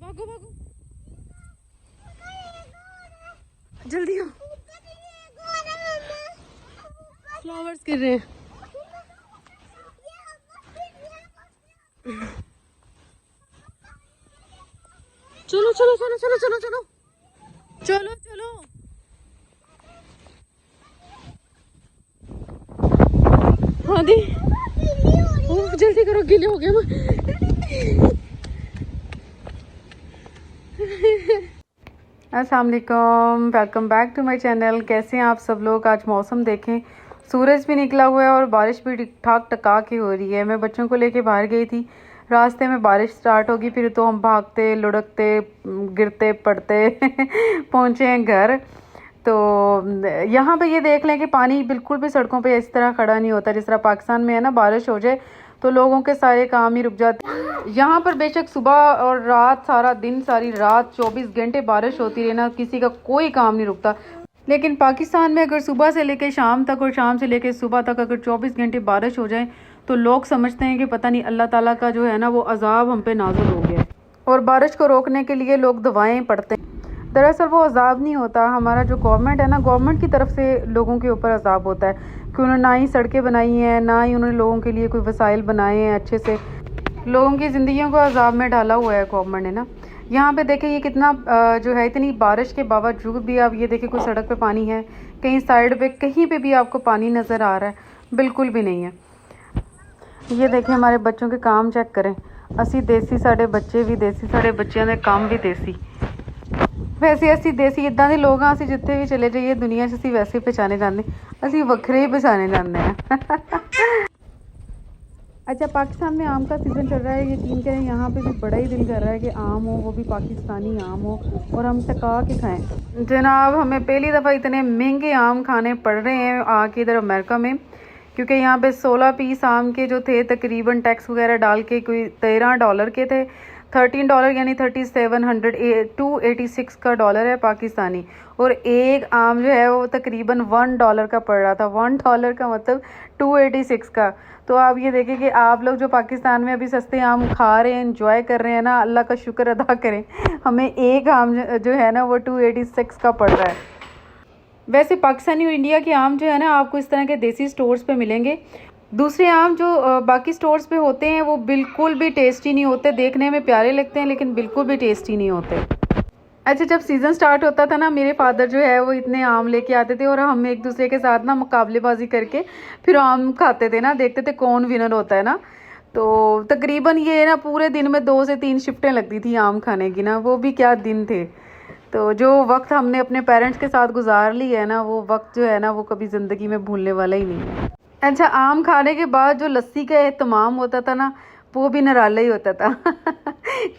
भागो भागो, जल्दी आओ, फ्लावर्स गिर रहे हैं। चलो चलो चलो चलो चलो चलो चलो चलो, हाँ दी, जल्दी करो, गीले हो गए। अस्सलाम वालेकुम, welcome back to my channel. कैसे हैं आप सब लोग? आज मौसम देखें, सूरज भी निकला हुआ है और बारिश भी ठीक ठाक टका के हो रही है। मैं बच्चों को लेके बाहर गई थी, रास्ते में बारिश स्टार्ट होगी, फिर तो हम भागते लुढ़कते गिरते पड़ते पहुँचे हैं घर। तो यहाँ पे ये देख लें कि पानी बिल्कुल भी सड़कों पे इस तरह खड़ा नहीं होता। जिस तरह पाकिस्तान में है ना, बारिश हो जाए तो लोगों के सारे काम ही रुक जाते हैं। यहाँ पर बेशक सुबह और रात, सारा दिन सारी रात 24 घंटे बारिश होती रहे ना, किसी का कोई काम नहीं रुकता। लेकिन पाकिस्तान में अगर सुबह से लेकर शाम तक और शाम से लेकर सुबह तक अगर 24 घंटे बारिश हो जाए तो लोग समझते हैं कि पता नहीं अल्लाह ताला का जो है ना वो अजाब हम पे नाजुल हो गया है। और बारिश को रोकने के लिए लोग दवाएं पढ़ते हैं। दरअसल वो अजाब नहीं होता, हमारा जो गवर्नमेंट है ना, गवर्नमेंट की तरफ से लोगों के ऊपर अजाब होता है कि उन्होंने ना ही सड़कें बनाई हैं, ना ही उन्होंने लोगों के लिए कोई वसाइल बनाए हैं अच्छे से। लोगों की ज़िंदगियों को अजाब में डाला हुआ है गवर्नमेंट ने ना। यहाँ पे देखें ये कितना जो है, इतनी बारिश के बावजूद भी आप ये देखें कोई सड़क पे पानी है, कहीं साइड पे कहीं पे भी आपको पानी नज़र आ रहा है? बिल्कुल भी नहीं है। ये देखें हमारे बच्चों के काम चेक करें, असी देसी, साढ़े बच्चे भी देसी, साढ़े बच्चों के काम भी देसी। वैसे असी देसी इदा के लोग हाँ, असी जिथे भी चले जाइए दुनिया च असी वैसे पहचाने जाते, असी वखरे ही पहचाने जाते हैं। अच्छा, पाकिस्तान में आम का सीज़न चल रहा है, यकीन करें यहाँ पे भी बड़ा ही दिल कर रहा है कि आम हो, वो भी पाकिस्तानी आम हो और हम टका के खाएं। जनाब हमें पहली दफ़ा इतने महंगे आम खाने पड़ रहे हैं आके इधर अमेरिका में, क्योंकि यहाँ पे 16 पीस आम के जो थे तकरीबन टैक्स वगैरह डाल के कोई $13 के थे। $13 यानी 286 का डॉलर है पाकिस्तानी। और एक आम जो है वो तकरीबन $1 का पड़ रहा था। $1 का मतलब 286 का। तो आप ये देखें कि आप लोग जो पाकिस्तान में अभी सस्ते आम खा रहे हैं, एंजॉय कर रहे हैं ना, अल्लाह का शुक्र अदा करें, हमें एक आम जो है ना वो 286 का पड़ रहा है। वैसे पाकिस्तानी और इंडिया के आम जो है ना आपको इस तरह के देसी स्टोर्स पे मिलेंगे। दूसरे आम जो बाकी स्टोर्स पे होते हैं वो बिल्कुल भी टेस्टी नहीं होते, देखने में प्यारे लगते हैं लेकिन बिल्कुल भी टेस्टी नहीं होते। अच्छा, जब सीज़न स्टार्ट होता था ना, मेरे फादर जो है वो इतने आम लेके आते थे और हम एक दूसरे के साथ ना मुकाबलेबाजी करके फिर आम खाते थे ना, देखते थे कौन विनर होता है ना। तो तकरीबन ये ना पूरे दिन में 2 से 3 शिफ्टें लगती थी आम खाने की ना, वो भी क्या दिन थे। तो जो वक्त हमने अपने पेरेंट्स के साथ गुजार ली है ना, वो वक्त जो है ना वो कभी ज़िंदगी में भूलने वाला ही नहीं है। अच्छा, आम खाने के बाद जो लस्सी का एहतमाम होता था ना, वो भी निराला ही होता था।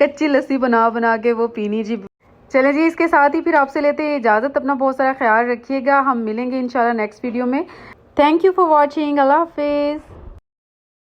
कच्ची लस्सी बना बना के वो पीनी जी। चले जी, इसके साथ ही फिर आपसे लेते हैं इजाज़त। अपना बहुत सारा ख्याल रखिएगा, हम मिलेंगे इंशाल्लाह नेक्स्ट वीडियो में। थैंक यू फॉर वॉचिंग, अल्लाह हाफिज़।